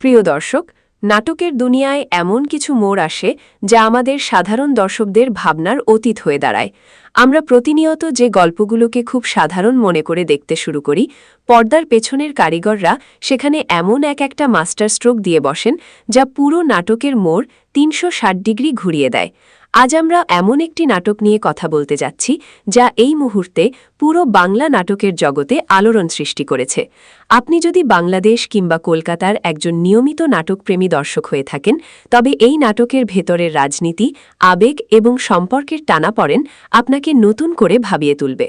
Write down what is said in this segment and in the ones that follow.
প্রিয় দর্শক, নাটকের দুনিয়ায় এমন কিছু মোড় আসে যা আমাদের সাধারণ দর্শকদের ভাবনার অতীত হয়ে দাঁড়ায়। আমরা প্রতিনিয়ত যে গল্পগুলোকে খুব সাধারণ মনে করে দেখতে শুরু করি, পর্দার পেছনের কারিগররা সেখানে এমন একটা মাস্টার স্ট্রোক দিয়ে বসেন যা পুরো নাটকের মোড় ৩৬০ ডিগ্রি ঘুরিয়ে দেয়। আজ আমরা এমন একটি নাটক নিয়ে কথা বলতে যাচ্ছি যা এই মুহূর্তে পুরো বাংলা নাটকের জগতে আলোড়ন সৃষ্টি করেছে। আপনি যদি বাংলাদেশ কিংবা কলকাতার একজন নিয়মিত নাটকপ্রেমী দর্শক হয়ে থাকেন, তবে এই নাটকের ভেতরের রাজনীতি, আবেগ এবং সম্পর্কের টানাপড়েন আপনাকে নতুন করে ভাবিয়ে তুলবে।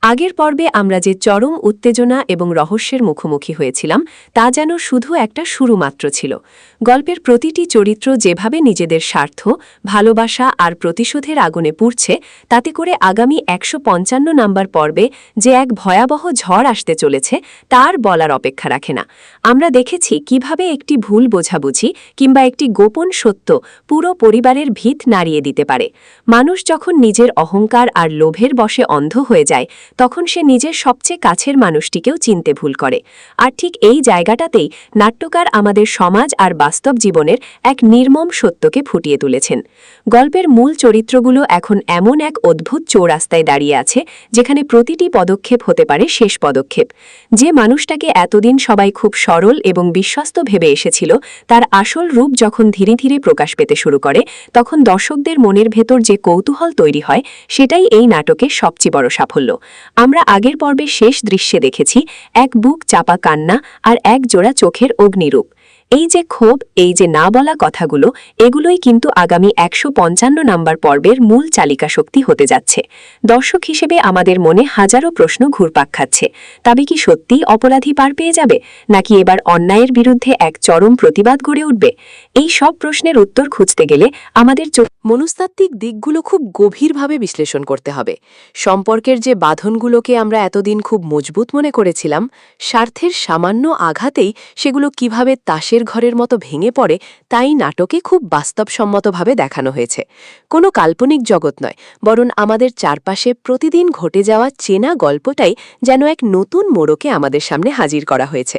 আগের পর্বে আমরা যে চরম উত্তেজনা এবং রহস্যের মুখোমুখি হয়েছিলাম, তা যেন শুধু একটা শুরু মাত্র ছিল। গল্পের প্রতিটি চরিত্র যেভাবে নিজেদের স্বার্থ, ভালোবাসা আর প্রতিশোধের আগুনে পুড়ছে, তাতে করে আগামী ১৫৫ নম্বর পর্বে যে এক ভয়াবহ ঝড় আসতে চলেছে তার বলার অপেক্ষা রাখে না। আমরা দেখেছি কিভাবে একটি ভুল বোঝাবুঝি কিংবা একটি গোপন সত্য পুরো পরিবারের ভিত নাড়িয়ে দিতে পারে। মানুষ যখন নিজের অহংকার আর লোভের বশে অন্ধ হয়ে যায়, তখন সে নিজের সবচেয়ে কাছের মানুষটিকেও চিনতে ভুল করে। আর ঠিক এই জায়গাটাতেই নাট্যকার আমাদের সমাজ আর বাস্তব জীবনের এক নির্মম সত্যকে ফুটিয়ে তুলেছেন। গল্পের মূল চরিত্রগুলো এখন এমন এক অদ্ভুত চৌরাস্তায় দাঁড়িয়ে আছে, যেখানে প্রতিটি পদক্ষেপ হতে পারে শেষ পদক্ষেপ। যে মানুষটাকে এতদিন সবাই খুব সরল এবং বিশ্বস্ত ভেবে এসেছিল, তার আসল রূপ যখন ধীরে ধীরে প্রকাশ পেতে শুরু করে, তখন দর্শকদের মনের ভেতর যে কৌতূহল তৈরি হয়, সেটাই এই নাটকের সবচেয়ে বড় সাফল্য। আমরা আগের পর্বে শেষ দৃশ্যে দেখেছি এক বুক চাপা কান্না আর এক জোড়া চোখের অগ্নিরূপ। এই যে ক্ষোভ, এই যে না বলা কথাগুলো, এগুলোই কিন্তু আগামী ১৫৫ নম্বর পর্বের মূল চালিকা শক্তি হতে যাচ্ছে। দর্শক হিসেবে আমাদের মনে হাজারো প্রশ্ন ঘুরপাক খাচ্ছে। তবে কি সত্যিই অপরাধী পার পেয়ে যাবে, নাকি এবার অন্যায়ের বিরুদ্ধে এক চরম প্রতিবাদ গড়ে উঠবে? এই সব প্রশ্নের উত্তর খুঁজতে গেলে আমাদের মনস্তাত্ত্বিক দিকগুলো খুব গভীরভাবে বিশ্লেষণ করতে হবে। সম্পর্কের যে বাঁধনগুলোকে আমরা এতদিন খুব মজবুত মনে করেছিলাম, স্বার্থের সামান্য আঘাতেই সেগুলো কিভাবে তাসের ঘরের মতো ভেঙে পড়ে, তাই নাটকে খুব বাস্তবসম্মতভাবে দেখানো হয়েছে। কোনো কাল্পনিক জগৎ নয়, বরং আমাদের চারপাশে প্রতিদিন ঘটে যাওয়া চেনা গল্পটাই যেন এক নতুন মোড়কে আমাদের সামনে হাজির করা হয়েছে।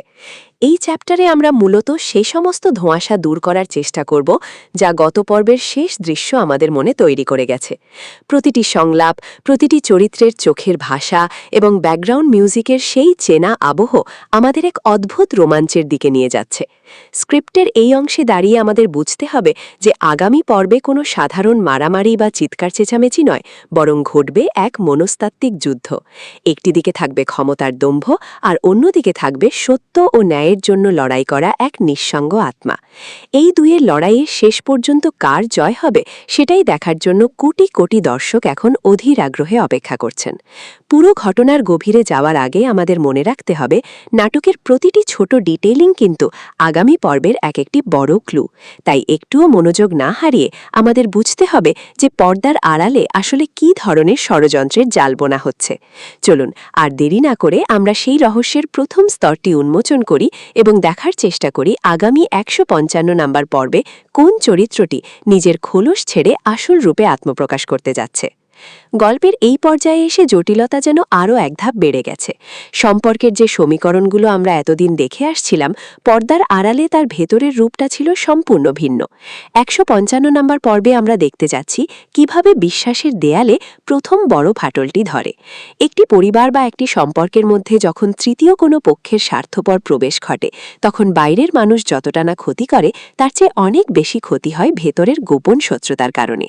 এই চ্যাপ্টারে আমরা মূলত সেই সমস্ত ধোঁয়াশা দূর করার চেষ্টা করব যা গত পর্বের শেষ দৃশ্য আমাদের মনে তৈরি করে গেছে। প্রতিটি সংলাপ, প্রতিটি চরিত্রের চোখের ভাষা এবং ব্যাকগ্রাউন্ড মিউজিকের সেই চেনা আবহ আমাদের এক অদ্ভুত রোমাঞ্চের দিকে নিয়ে যাচ্ছে। স্ক্রিপ্টের এই অংশে দাঁড়িয়ে আমাদের বুঝতে হবে যে আগামী পর্বে কোনো সাধারণ মারামারি বা চিৎকার চেঁচামেচি নয়, বরং ঘটবে এক মনস্তাত্ত্বিক যুদ্ধ। একটি দিকে থাকবে ক্ষমতার দম্ভ, আর অন্যদিকে থাকবে সত্য ও ন্যায়ের জন্য লড়াই করা এক নিঃসঙ্গ আত্মা। এই দুইয়ের লড়াইয়ে শেষ পর্যন্ত কার জয় হবে, সেটাই দেখার জন্য কোটি কোটি দর্শক এখন অধীর আগ্রহে অপেক্ষা করছেন। পুরো ঘটনার গভীরে যাওয়ার আগে আমাদের মনে রাখতে হবে, নাটকের প্রতিটি ছোট ডিটেইলিং কিন্তু আগামী পর্বের একটি বড় ক্লু। তাই একটুও মনোযোগ না হারিয়ে আমাদের বুঝতে হবে যে পর্দার আড়ালে আসলে কী ধরনের ষড়যন্ত্রের জাল বোনা হচ্ছে। চলুন আর দেরি না করে আমরা সেই রহস্যের প্রথম স্তরটি উন্মোচন করি এবং দেখার চেষ্টা করি আগামী ১৫৫ নম্বর পর্বে কোন চরিত্রটি নিজের খোলস ছেড়ে আসল রূপে আত্মপ্রকাশ করতে যাচ্ছে। গল্পের এই পর্যায়ে এসে জটিলতা যেন আরও এক ধাপ বেড়ে গেছে। সম্পর্কের যে সমীকরণগুলো আমরা এতদিন দেখে আসছিলাম, পর্দার আড়ালে তার ভেতরের রূপটা ছিল সম্পূর্ণ ভিন্ন। ১৫৫ নম্বর পর্বে আমরা দেখতে যাচ্ছি কিভাবে বিশ্বাসের দেয়ালে প্রথম বড় ফাটলটি ধরে। একটি পরিবার বা একটি সম্পর্কের মধ্যে যখন তৃতীয় কোনো পক্ষের স্বার্থপর প্রবেশ ঘটে, তখন বাইরের মানুষ যতটা না ক্ষতি করে, তার চেয়ে অনেক বেশি ক্ষতি হয় ভেতরের গোপন শত্রুতার কারণে।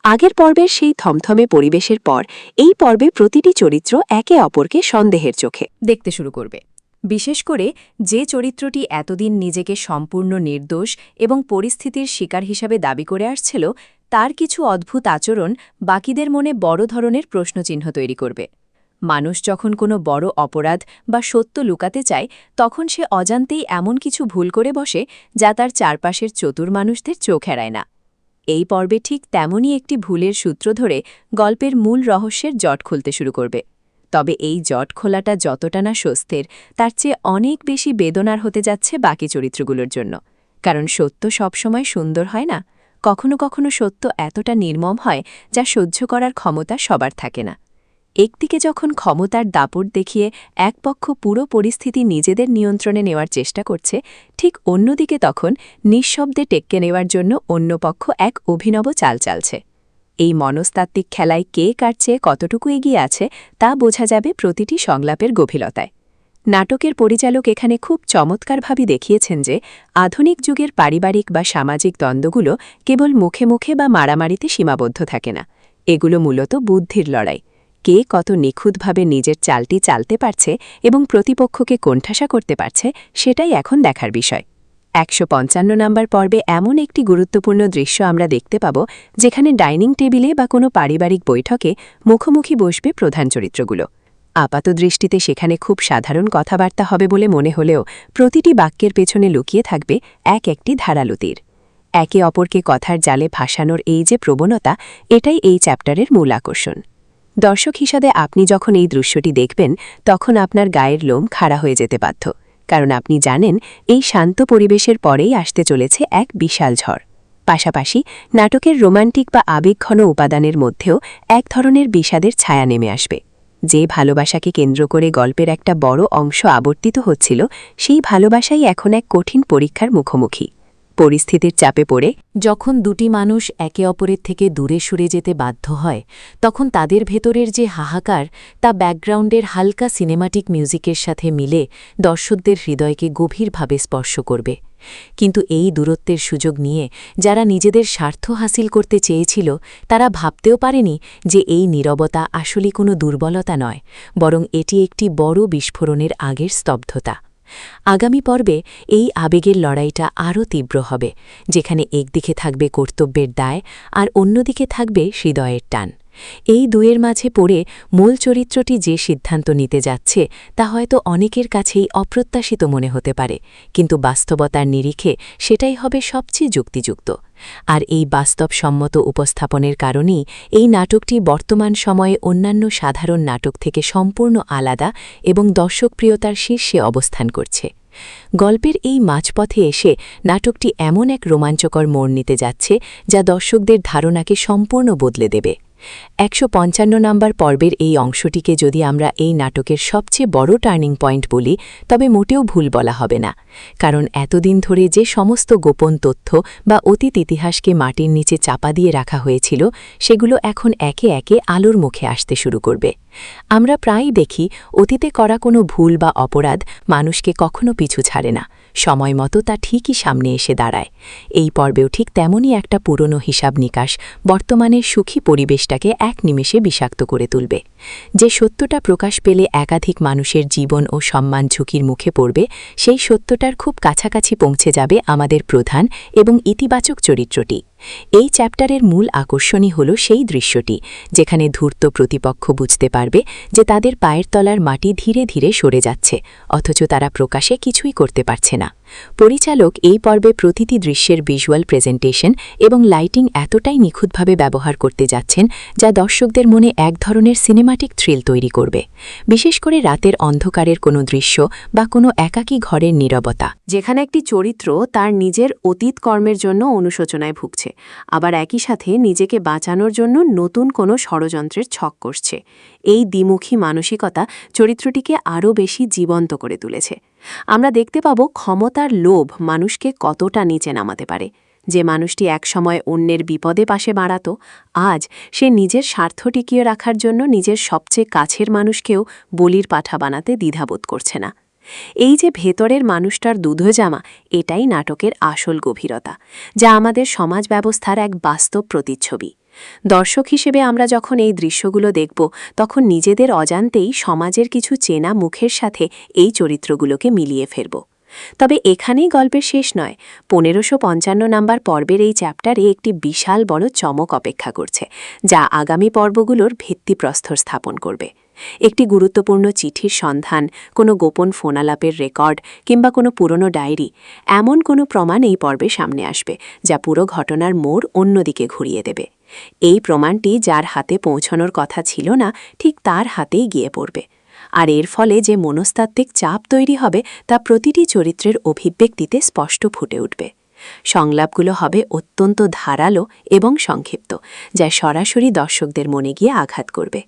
আগের পর্বের সেই থমথমে পরিবেশের পর এই পর্বে প্রতিটি চরিত্র একে অপরকে সন্দেহের চোখে দেখতে শুরু করবে। বিশেষ করে যে চরিত্রটি এতদিন নিজেকে সম্পূর্ণ নির্দোষ এবং পরিস্থিতির শিকার হিসাবে দাবি করে আসছিল, তার কিছু অদ্ভুত আচরণ বাকিদের মনে বড় ধরনের প্রশ্নচিহ্ন তৈরি করবে। মানুষ যখন কোনো বড় অপরাধ বা সত্য লুকাতে চায়, তখন সে অজান্তেই এমন কিছু ভুল করে বসে যা তার চারপাশের চতুর মানুষদের চোখ এড়ায় না। এই পর্বে ঠিক তেমনই একটি ভুলের সূত্র ধরে গল্পের মূল রহস্যের জট খুলতে শুরু করবে। তবে এই জট খোলাটা যতটা না স্বস্তির, তার চেয়ে অনেক বেশি বেদনার হতে যাচ্ছে বাকি চরিত্রগুলোর জন্য। কারণ সত্য সবসময় সুন্দর হয় না, কখনো কখনো সত্য এতটা নির্মম হয় যা সহ্য করার ক্ষমতা সবার থাকে না। একদিকে যখন ক্ষমতার দাপট দেখিয়ে এক পক্ষ পুরো পরিস্থিতি নিজেদের নিয়ন্ত্রণে নেওয়ার চেষ্টা করছে, ঠিক অন্যদিকে তখন নিঃশব্দে টেক্কে নেওয়ার জন্য অন্য পক্ষ এক অভিনব চাল চালছে। এই মনস্তাত্ত্বিক খেলায় কে কার চেয়ে কতটুকু এগিয়ে আছে তা বোঝা যাবে প্রতিটি সংলাপের গভীরতায়। নাটকের পরিচালক এখানে খুব চমৎকারভাবে দেখিয়েছেন যে আধুনিক যুগের পারিবারিক বা সামাজিক দ্বন্দ্বগুলো কেবল মুখে মুখে বা মারামারিতে সীমাবদ্ধ থাকে না। এগুলো মূলত বুদ্ধির লড়াই। কে কত নিখুঁতভাবে নিজের চালটি চালতে পারছে এবং প্রতিপক্ষকে কোণঠাসা করতে পারছে, সেটাই এখন দেখার বিষয়। ১৫৫ নম্বর পর্বে এমন একটি গুরুত্বপূর্ণ দৃশ্য আমরা দেখতে পাব, যেখানে ডাইনিং টেবিলে বা কোনো পারিবারিক বৈঠকে মুখোমুখি বসবে প্রধান চরিত্রগুলো। আপাতদৃষ্টিতে সেখানে খুব সাধারণ কথাবার্তা হবে বলে মনে হলেও প্রতিটি বাক্যের পেছনে লুকিয়ে থাকবে একটি ধারালো তীর। একে অপরকে কথার জালে ভাসানোর এই যে প্রবণতা, এটাই এই চ্যাপ্টারের মূল আকর্ষণ। দর্শক হিসাবে আপনি যখন এই দৃশ্যটি দেখবেন, তখন আপনার গায়ের লোম খাড়া হয়ে যেতে বাধ্য, কারণ আপনি জানেন এই শান্ত পরিবেশের পরেই আসতে চলেছে এক বিশাল ঝড়। পাশাপাশি নাটকের রোমান্টিক বা আবেগঘন উপাদানের মধ্যেও এক ধরনের বিষাদের ছায়া নেমে আসবে। যে ভালোবাসাকে কেন্দ্র করে গল্পের একটা বড় অংশ আবর্তিত হচ্ছিল, সেই ভালোবাসাই এখন এক কঠিন পরীক্ষার মুখোমুখি। পরিস্থিতির চাপে পড়ে যখন দুটি মানুষ একে অপরের থেকে দূরে সরে যেতে বাধ্য হয়, তখন তাদের ভেতরের যে হাহাকার, তা ব্যাকগ্রাউন্ডের হালকা সিনেমাটিক মিউজিকের সাথে মিলে দর্শকদের হৃদয়কে গভীরভাবে স্পর্শ করবে। কিন্তু এই দূরত্বের সুযোগ নিয়ে যারা নিজেদের স্বার্থ হাসিল করতে চেয়েছিল, তারা ভাবতেও পারেনি যে এই নীরবতা আসলে কোনো দুর্বলতা নয়, বরং এটি একটি বড় বিস্ফোরণের আগের স্তব্ধতা। আগামী পর্বে এই আবেগের লড়াইটা আরও তীব্র হবে, যেখানে একদিকে থাকবে কর্তব্যের দায় আর অন্যদিকে থাকবে হৃদয়ের টান। এই দুয়ের মাঝে পড়ে মূল চরিত্রটি যে সিদ্ধান্ত নিতে যাচ্ছে, তা হয়তো অনেকের কাছেই অপ্রত্যাশিত মনে হতে পারে, কিন্তু বাস্তবতার নিরিখে সেটাই হবে সবচেয়ে যুক্তিযুক্ত। আর এই বাস্তবসম্মত উপস্থাপনের কারণেই এই নাটকটি বর্তমান সময়ে অন্যান্য সাধারণ নাটক থেকে সম্পূর্ণ আলাদা এবং দর্শকপ্রিয়তার শীর্ষে অবস্থান করছে। গল্পের এই মাঝপথে এসে নাটকটি এমন এক রোমাঞ্চকর মোড় নিতে যাচ্ছে, যা দর্শকদের ধারণাকে সম্পূর্ণ বদলে দেবে। ১৫৫ নম্বর পর্বের এই অংশটিকে যদি আমরা এই নাটকের সবচেয়ে বড় টার্নিং পয়েন্ট বলি, তবে মোটেও ভুল বলা হবে না, কারণ এতদিন ধরে যে সমস্ত গোপন তথ্য বা অতীত ইতিহাসকে মাটির নিচে চাপা দিয়ে রাখা হয়েছিল, সেগুলো এখন একে একে আলোর মুখে আসতে শুরু করবে। আমরা প্রায়ই দেখি অতীতে করা কোনো ভুল বা অপরাধ মানুষকে কখনো পিছু ছাড়ে না, সময় মতো তা ঠিকই সামনে এসে দাঁড়ায়। এই পর্বেও ঠিক তেমনই একটা পুরনো হিসাব নিকাশ বর্তমানের সুখী পরিবেশটাকে এক নিমেষে বিষাক্ত করে তুলবে। যে সত্যটা প্রকাশ পেলে একাধিক মানুষের জীবন ও সম্মান ঝুঁকির মুখে পড়বে, সেই সত্যটার খুব কাছাকাছি পৌঁছে যাবে আমাদের প্রধান এবং ইতিবাচক চরিত্রটি। এই চ্যাপ্টারের মূল আকর্ষণই হল সেই দৃশ্যটি, যেখানে ধূর্ত প্রতিপক্ষ বুঝতে পারবে যে তাদের পায়ের তলার মাটি ধীরে ধীরে সরে যাচ্ছে, অথচ তারা প্রকাশে কিছুই করতে পারছে না। পরিচালক এই পর্বে প্রতিটি দৃশ্যের ভিজুয়াল প্রেজেন্টেশন এবং লাইটিং এতটাই নিখুঁতভাবে ব্যবহার করতে যাচ্ছেন, যা দর্শকদের মনে এক ধরনের সিনেমাটিক থ্রিল তৈরি করবে। বিশেষ করে রাতের অন্ধকারের কোনো দৃশ্য বা কোনো একাকী ঘরের নীরবতা, যেখানে একটি চরিত্র তার নিজের অতীত কর্মের জন্য অনুশোচনায় ভুগছে, আবার একই সাথে নিজেকে বাঁচানোর জন্য নতুন কোনো ষড়যন্ত্রের ছক কষছে। এই দ্বিমুখী মানসিকতা চরিত্রটিকে আরও বেশি জীবন্ত করে তুলেছে। আমরা দেখতে পাব ক্ষমতার লোভ মানুষকে কতটা নিচে নামাতে পারে। যে মানুষটি একসময় অন্যের বিপদে পাশে বাড়াত, আজ সে নিজের স্বার্থ টিকিয়ে রাখার জন্য নিজের সবচেয়ে কাছের মানুষকেও বলির পাঠা বানাতে দ্বিধাবোধ করছে না। এই যে ভেতরের মানুষটার দুধজামা, এটাই নাটকের আসল গভীরতা, যা আমাদের সমাজ ব্যবস্থার এক বাস্তব প্রতিচ্ছবি। দর্শক হিসেবে আমরা যখন এই দৃশ্যগুলো দেখব, তখন নিজেদের অজান্তেই সমাজের কিছু চেনা মুখের সাথে এই চরিত্রগুলোকে মিলিয়ে ফেলব। তবে এখানেই গল্পের শেষ নয়। ১৫৫৫ নম্বর পর্বের এই চ্যাপ্টারে একটি বিশাল বড় চমক অপেক্ষা করছে, যা আগামী পর্বগুলোর ভিত্তিপ্রস্তর স্থাপন করবে। একটি গুরুত্বপূর্ণ চিঠির সন্ধান, কোনো গোপন ফোনালাপের রেকর্ড কিংবা কোনো পুরনো ডায়েরি, এমন কোনো প্রমাণ এই পর্বে সামনে আসবে, যা পুরো ঘটনার মোড় অন্যদিকে ঘুরিয়ে দেবে। এই প্রমাণটি যার হাতে পৌঁছানোর কথা ছিল না, ঠিক তার হাতেই গিয়ে পড়বে। আর এর ফলে যে মনস্তাত্ত্বিক চাপ তৈরি হবে, তা প্রতিটি চরিত্রের অভিব্যক্তিতে স্পষ্ট ফুটে উঠবে। সংলাপগুলো হবে অত্যন্ত ধারালো এবং সংক্ষিপ্ত, যা সরাসরি দর্শকদের মনে গিয়ে আঘাত করবে।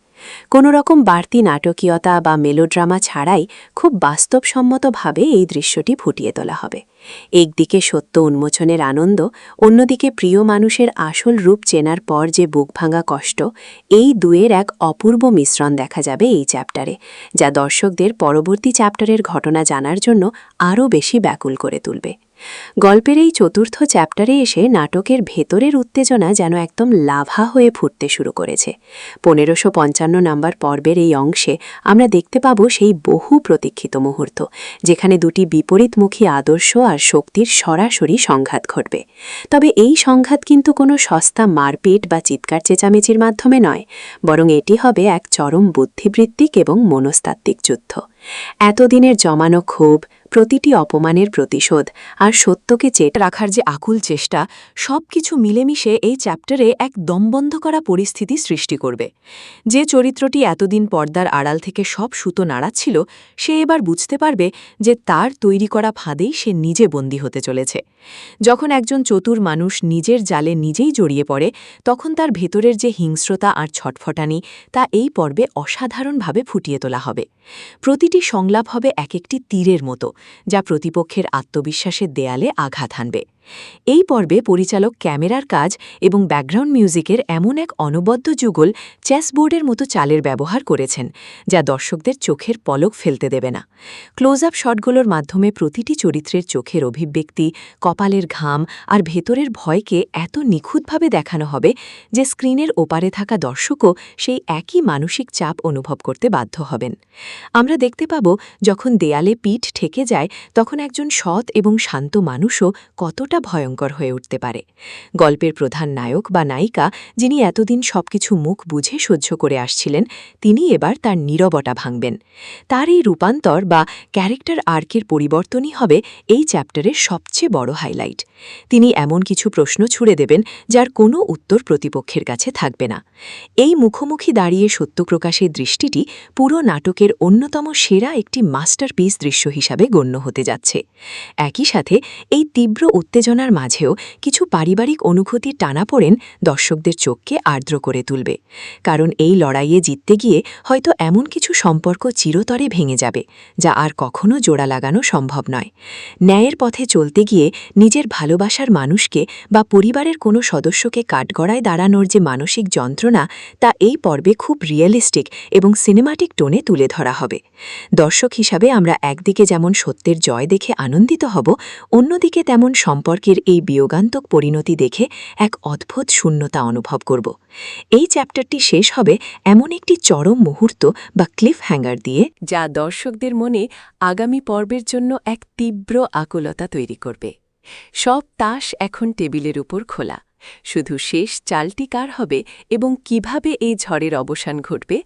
কোনো রকম বাড়তি নাটকীয়তা বা মেলোড্রামা ছাড়াই খুব বাস্তবসম্মতভাবে এই দৃশ্যটি ফুটিয়ে তোলা হবে। একদিকে সত্য উন্মোচনের আনন্দ, অন্যদিকে প্রিয় মানুষের আসল রূপ চেনার পর যে বুকভাঙা কষ্ট, এই দুয়ের এক অপূর্ব মিশ্রণ দেখা যাবে এই চ্যাপ্টারে, যা দর্শকদের পরবর্তী চ্যাপ্টারের ঘটনা জানার জন্য আরও বেশি ব্যাকুল করে তুলবে। গল্পের এই চতুর্থ চ্যাপ্টারে এসে নাটকের ভেতরের উত্তেজনা যেন একদম লাভা হয়ে ফুটতে শুরু করেছে। 1555 নম্বর পর্বের এই অংশে আমরা দেখতে পাব সেই বহু প্রতীক্ষিত মুহূর্ত, যেখানে দুটি বিপরীতমুখী আদর্শ আর শক্তির সরাসরি সংঘাত ঘটবে। তবে এই সংঘাত কিন্তু কোনো সস্তা মারপিট বা চিৎকার চেঁচামেচির মাধ্যমে নয়, বরং এটি হবে এক চরম বুদ্ধিবৃত্তিক এবং মনস্তাত্ত্বিক যুদ্ধ। এতদিনের জমানো ক্ষোভ, প্রতিটি অপমানের প্রতিশোধ আর সত্যকে চেটে রাখার যে আকুল চেষ্টা, সবকিছু মিলেমিশে এই চ্যাপ্টারে এক দমবন্ধ করা পরিস্থিতি সৃষ্টি করবে। যে চরিত্রটি এতদিন পর্দার আড়াল থেকে সব সুতো নাড়াচ্ছিল, সে এবার বুঝতে পারবে যে তার তৈরি করা ফাঁদেই সে নিজে বন্দী হতে চলেছে। যখন একজন চতুর মানুষ নিজের জালে নিজেই জড়িয়ে পড়ে, তখন তার ভেতরের যে হিংস্রতা আর ছটফটানি, তা এই পর্বে অসাধারণভাবে ফুটিয়ে তোলা হবে। প্রতিটি সংলাপ হবে এক একটি তীরের মতো, যা প্রতিপক্ষের আত্মবিশ্বাসের দেয়ালে আঘাত হানবে। এই পর্বে পরিচালক ক্যামেরার কাজ এবং ব্যাকগ্রাউন্ড মিউজিকের এমন এক অনবদ্য যুগল চেসবোর্ডের মতো চালের ব্যবহার করেছেন, যা দর্শকদের চোখের পলক ফেলতে দেবে না। ক্লোজ আপ শটগুলোর মাধ্যমে প্রতিটি চরিত্রের চোখের অভিব্যক্তি, কপালের ঘাম আর ভেতরের ভয়কে এত নিখুঁতভাবে দেখানো হবে যে স্ক্রিনের ওপারে থাকা দর্শকও সেই একই মানসিক চাপ অনুভব করতে বাধ্য হবেন। আমরা দেখতে পাব, যখন দেয়ালে পিঠ ঠেকে যায়, তখন একজন সৎ এবং শান্ত মানুষও কতটা ভয়ঙ্কর হয়ে উঠতে পারে। গল্পের প্রধান নায়ক বা নায়িকা, যিনি এতদিন সবকিছু মুখ বুঝে সহ্য করে আসছিলেন, তিনি এবার তার নীরবতা ভাঙবেন। তার এই রূপান্তর বা ক্যারেক্টার আর্কের পরিবর্তনই হবে এই চ্যাপ্টারের সবচেয়ে বড় হাইলাইট। তিনি এমন কিছু প্রশ্ন ছুড়ে দেবেন যার কোনো উত্তর প্রতিপক্ষের কাছে থাকবে না। এই মুখোমুখি দাঁড়িয়ে সত্যপ্রকাশের দৃষ্টিটি পুরো নাটকের অন্যতম সেরা একটি মাস্টারপিস দৃশ্য হিসাবে গণ্য হতে যাচ্ছে। একই সাথে এই তীব্র উত্তেজনার মাঝেও কিছু পারিবারিক অনুভূতির টানাপোড়েন দর্শকদের চোখকে আর্দ্র করে তুলবে। কারণ এই লড়াইয়ে জিততে গিয়ে হয়তো এমন কিছু সম্পর্ক চিরতরে ভেঙে যাবে, যা আর কখনো জোড়া লাগানো সম্ভব নয়। ন্যায়ের পথে চলতে গিয়ে নিজের ভালোবাসার মানুষকে বা পরিবারের কোনো সদস্যকে কাঠগড়ায় দাঁড়ানোর যে মানসিক যন্ত্রণা, তা এই পর্বে খুব রিয়েলিস্টিক এবং সিনেমাটিক টোনে তুলে ধরা হবে। দর্শক হিসাবে আমরা একদিকে যেমন সত্যের জয় দেখে আনন্দিত হব, অন্যদিকে তেমন সম্পর্কের এই বিয়োগান্তক পরিণতি দেখে এক অদ্ভুত শূন্যতা অনুভব করব। এই চ্যাপ্টারটি শেষ হবে এমন একটি চরম মুহূর্ত বা ক্লিফ হ্যাঙ্গার দিয়ে, যা দর্শকদের মনে আগামী পর্বের জন্য এক তীব্র আকুলতা তৈরি করবে। সব তাস এখন টেবিলের উপর খোলা, শুধু শেষ চালটি কার হবে এবং কিভাবে এই ঝড়ের অবসান ঘটবে,